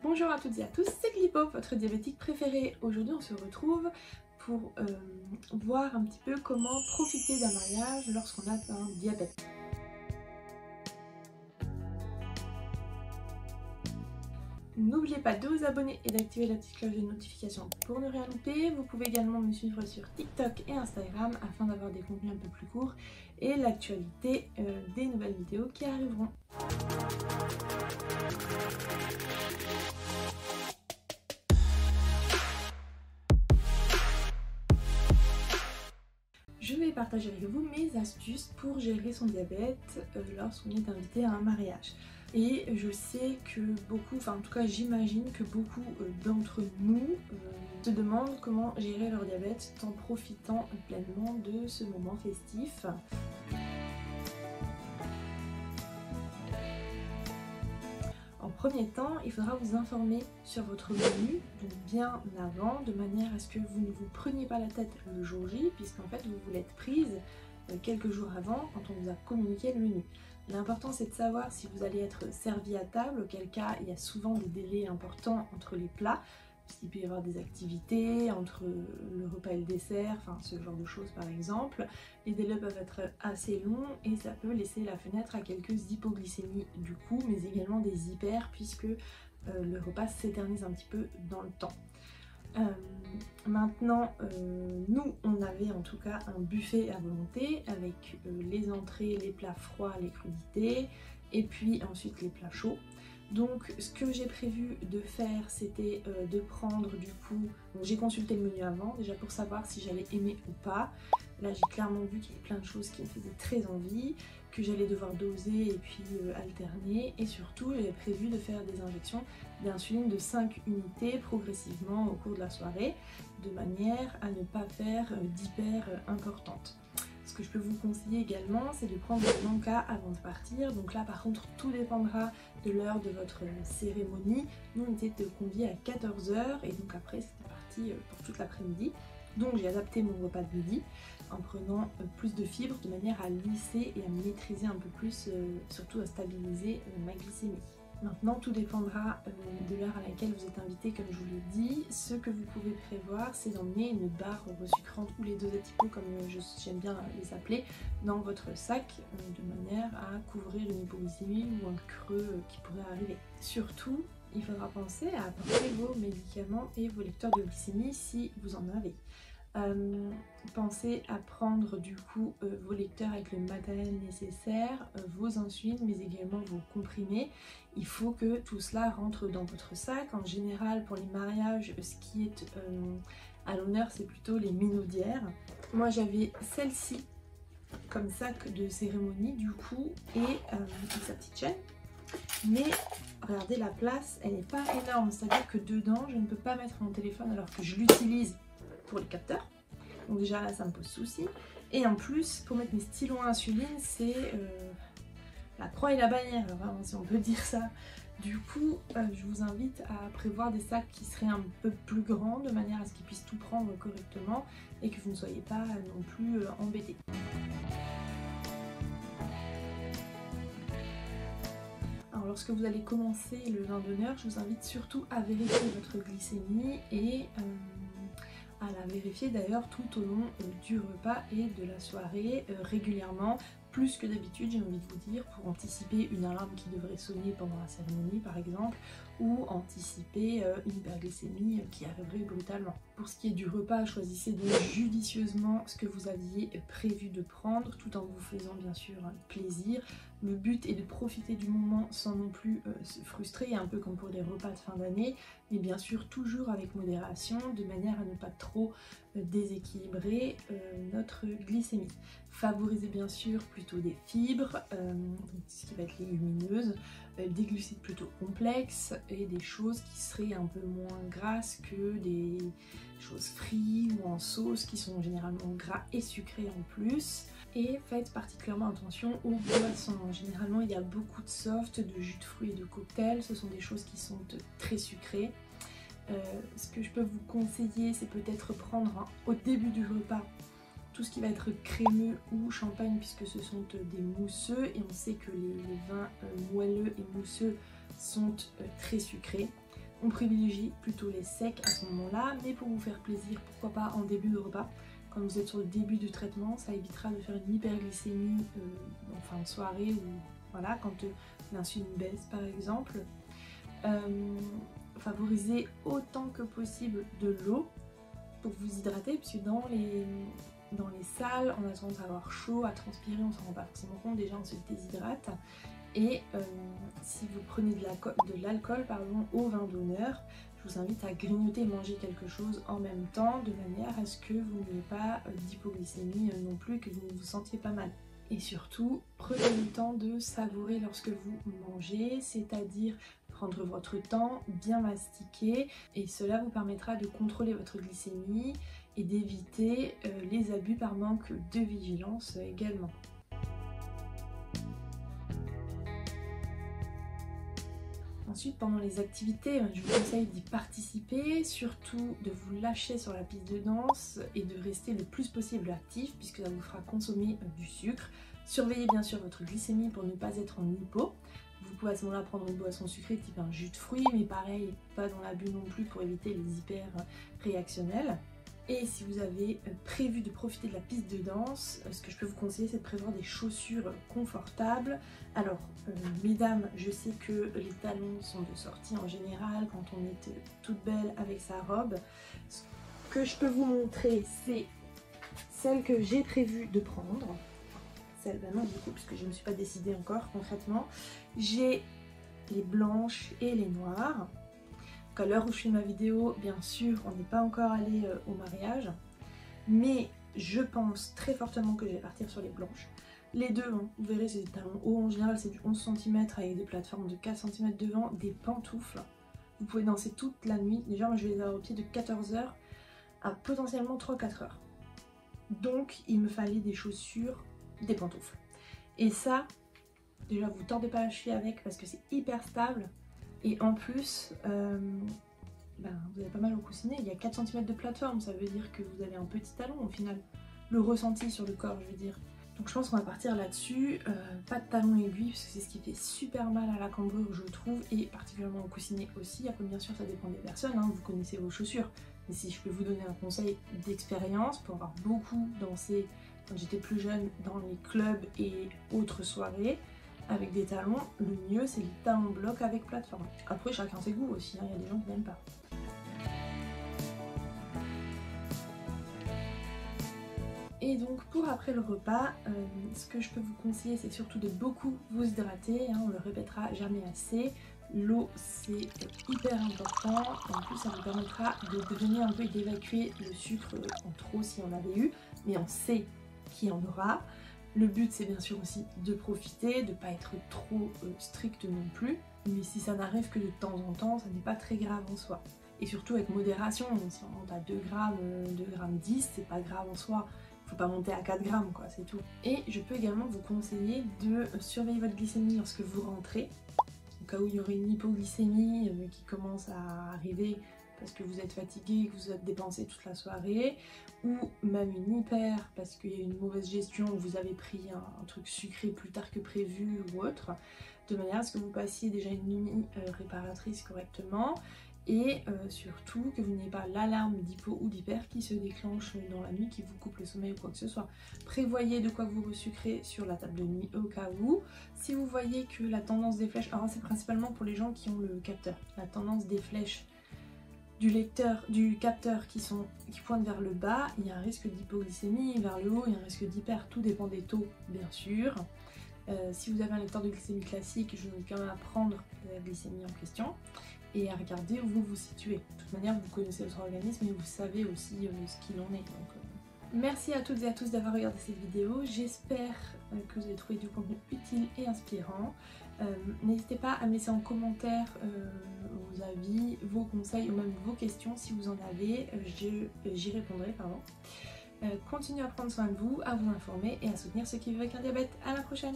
Bonjour à toutes et à tous, c'est Clipo, votre diabétique préféré. Aujourd'hui on se retrouve pour voir un petit peu comment profiter d'un mariage lorsqu'on a un diabète. N'oubliez pas de vous abonner et d'activer la petite cloche de notification pour ne rien louper. Vous pouvez également me suivre sur TikTok et Instagram afin d'avoir des contenus un peu plus courts et l'actualité des nouvelles vidéos qui arriveront. Je vais partager avec vous mes astuces pour gérer son diabète lorsqu'on est invité à un mariage. Et je sais que beaucoup, enfin en tout cas j'imagine que beaucoup d'entre nous se demandent comment gérer leur diabète en profitant pleinement de ce moment festif. En premier temps, il faudra vous informer sur votre menu bien avant, de manière à ce que vous ne vous preniez pas la tête le jour J, puisqu'en fait vous voulez être prise quelques jours avant quand on vous a communiqué le menu. L'important c'est de savoir si vous allez être servi à table, auquel cas il y a souvent des délais importants entre les plats, puisqu'il peut y avoir des activités entre le repas et le dessert, enfin ce genre de choses par exemple. Les délais peuvent être assez longs et ça peut laisser la fenêtre à quelques hypoglycémies du coup, mais également des hyper puisque le repas s'éternise un petit peu dans le temps. Maintenant, nous on avait en tout cas un buffet à volonté avec les entrées, les plats froids, les crudités et puis ensuite les plats chauds. Donc ce que j'ai prévu de faire c'était de prendre du coup, j'ai consulté le menu avant déjà pour savoir si j'allais aimer ou pas. Là j'ai clairement vu qu'il y avait plein de choses qui me faisaient très envie, que j'allais devoir doser et puis alterner, et surtout j'avais prévu de faire des injections d'insuline de 5 unités progressivement au cours de la soirée, de manière à ne pas faire d'hyper importante. Ce que je peux vous conseiller également, c'est de prendre un encas avant de partir. Donc là par contre tout dépendra de l'heure de votre cérémonie. Nous on était conviés à 14 h et donc après c'était parti pour toute l'après-midi. Donc j'ai adapté mon repas de midi en prenant plus de fibres de manière à lisser et à maîtriser un peu plus, surtout à stabiliser ma glycémie. Maintenant, tout dépendra de l'heure à laquelle vous êtes invité, comme je vous l'ai dit. Ce que vous pouvez prévoir, c'est d'emmener une barre resucrante ou les dosettes hypo, comme j'aime bien les appeler, dans votre sac, de manière à couvrir une hypoglycémie ou un creux qui pourrait arriver. Surtout, il faudra penser à apporter vos médicaments et vos lecteurs de glycémie si vous en avez. Pensez à prendre du coup vos lecteurs avec le matériel nécessaire, vos insulines mais également vos comprimés. Il faut que tout cela rentre dans votre sac. En général pour les mariages ce qui est à l'honneur c'est plutôt les minaudières. Moi j'avais celle-ci comme sac de cérémonie du coup et sa petite chaîne. Mais regardez la place, elle n'est pas énorme, c'est-à-dire que dedans je ne peux pas mettre mon téléphone alors que je l'utilise pour les capteurs. Donc déjà là ça me pose souci. Et en plus pour mettre mes stylos à insuline c'est la croix et la bannière, vraiment si on peut dire ça. Du coup je vous invite à prévoir des sacs qui seraient un peu plus grands de manière à ce qu'ils puissent tout prendre correctement et que vous ne soyez pas non plus embêtés. Alors lorsque vous allez commencer le vin d'honneur, je vous invite surtout à vérifier votre glycémie et à la vérifier d'ailleurs tout au long du repas et de la soirée régulièrement, plus que d'habitude j'ai envie de vous dire, pour anticiper une alarme qui devrait sonner pendant la cérémonie par exemple, ou anticiper une hyperglycémie qui arriverait brutalement. Pour ce qui est du repas, choisissez donc judicieusement ce que vous aviez prévu de prendre tout en vous faisant bien sûr plaisir. Le but est de profiter du moment sans non plus se frustrer, un peu comme pour les repas de fin d'année, mais bien sûr toujours avec modération, de manière à ne pas trop déséquilibrer notre glycémie. Favorisez bien sûr plutôt des fibres, ce qui va être légumineuse, des glucides plutôt complexes et des choses qui seraient un peu moins grasses que des choses frites ou en sauce qui sont généralement gras et sucrés en plus. Et faites particulièrement attention aux boissons. Généralement il y a beaucoup de soft, de jus de fruits et de cocktails, ce sont des choses qui sont très sucrées. Ce que je peux vous conseiller c'est peut-être prendre au début du repas tout ce qui va être crémeux ou champagne puisque ce sont des mousseux et on sait que les vins moelleux et mousseux sont très sucrés. On privilégie plutôt les secs à ce moment-là, mais pour vous faire plaisir, pourquoi pas en début de repas. Quand vous êtes sur le début du traitement, ça évitera de faire une hyperglycémie en fin de soirée ou voilà, quand l'insuline baisse par exemple. Favorisez autant que possible de l'eau pour vous hydrater, puisque dans les salles, on a tendance à avoir chaud, à transpirer, on s'en rend pas forcément compte, déjà on se déshydrate. Et si vous prenez de l'alcool au vin d'honneur, je vous invite à grignoter et manger quelque chose en même temps, de manière à ce que vous n'ayez pas d'hypoglycémie non plus, que vous ne vous sentiez pas mal. Et surtout, prenez le temps de savourer lorsque vous mangez, c'est-à-dire prendre votre temps, bien mastiquer, et cela vous permettra de contrôler votre glycémie et d'éviter les abus par manque de vigilance également. Ensuite, pendant les activités, je vous conseille d'y participer, surtout de vous lâcher sur la piste de danse et de rester le plus possible actif puisque ça vous fera consommer du sucre. Surveillez bien sûr votre glycémie pour ne pas être en hypo. Vous pouvez à ce moment-là prendre une boisson sucrée type un jus de fruits, mais pareil, pas dans l'abus non plus pour éviter les hyper réactionnels. Et si vous avez prévu de profiter de la piste de danse, ce que je peux vous conseiller, c'est de prévoir des chaussures confortables. Alors, mesdames, je sais que les talons sont de sortie en général quand on est toute belle avec sa robe. Ce que je peux vous montrer, c'est celle que j'ai prévu de prendre. Celle, ben non, du coup, puisque je ne me suis pas décidée encore concrètement. J'ai les blanches et les noires. À l'heure où je filme ma vidéo, bien sûr, on n'est pas encore allé au mariage, mais je pense très fortement que je vais partir sur les blanches. Les deux, hein, vous verrez, c'est des talons hauts, en général c'est du 11 cm avec des plateformes de 4 cm devant, des pantoufles. Vous pouvez danser toute la nuit. Déjà, moi je vais les avoir au pied de 14h à potentiellement 3-4 heures. Donc, il me fallait des chaussures, des pantoufles. Et ça, déjà, vous tordez pas la cheville avec parce que c'est hyper stable. Et en plus, vous avez pas mal au coussinet, il y a 4 cm de plateforme, ça veut dire que vous avez un petit talon au final. Le ressenti sur le corps, je veux dire. Donc je pense qu'on va partir là-dessus, pas de talon aiguille, parce que c'est ce qui fait super mal à la cambrure, je trouve, et particulièrement au coussinet aussi. Après bien sûr ça dépend des personnes, hein, vous connaissez vos chaussures. Mais si je peux vous donner un conseil d'expérience, pour avoir beaucoup dansé quand j'étais plus jeune dans les clubs et autres soirées, avec des talons, le mieux c'est les talons blocs avec plateforme. Après chacun ses goûts aussi, hein, il y a des gens qui n'aiment pas. Et donc pour après le repas, ce que je peux vous conseiller c'est surtout de beaucoup vous hydrater, hein, on le répétera jamais assez. L'eau c'est hyper important, en plus ça vous permettra de drainer un peu et d'évacuer le sucre en trop s'il y en avait eu, mais on sait qu'il y en aura. Le but c'est bien sûr aussi de profiter, de ne pas être trop strict non plus, mais si ça n'arrive que de temps en temps, ça n'est pas très grave en soi. Et surtout avec modération, si on monte à 2 grammes, 2 grammes 10, c'est pas grave en soi, il faut pas monter à 4 grammes quoi, c'est tout. Et je peux également vous conseiller de surveiller votre glycémie lorsque vous rentrez, au cas où il y aurait une hypoglycémie qui commence à arriver parce que vous êtes fatigué, que vous êtes dépensé toute la soirée, ou même une hyper parce qu'il y a une mauvaise gestion, ou vous avez pris un truc sucré plus tard que prévu ou autre, de manière à ce que vous passiez déjà une nuit réparatrice correctement, et surtout que vous n'ayez pas l'alarme d'hypo ou d'hyper qui se déclenche dans la nuit, qui vous coupe le sommeil ou quoi que ce soit. Prévoyez de quoi vous resucrez sur la table de nuit au cas où. Si vous voyez que la tendance des flèches, alors c'est principalement pour les gens qui ont le capteur, la tendance des flèches du capteur qui pointent vers le bas, il y a un risque d'hypoglycémie, vers le haut il y a un risque d'hyper, tout dépend des taux bien sûr. Si vous avez un lecteur de glycémie classique, je vous invite quand même à prendre la glycémie en question et à regarder où vous vous situez. De toute manière vous connaissez votre organisme et vous savez aussi ce qu'il en est. Donc, merci à toutes et à tous d'avoir regardé cette vidéo, j'espère que vous avez trouvé du contenu utile et inspirant. N'hésitez pas à me laisser en commentaire vos avis, vos conseils ou même vos questions si vous en avez, j'y répondrai. Continuez à prendre soin de vous, à vous informer et à soutenir ceux qui vivent avec un diabète. À la prochaine!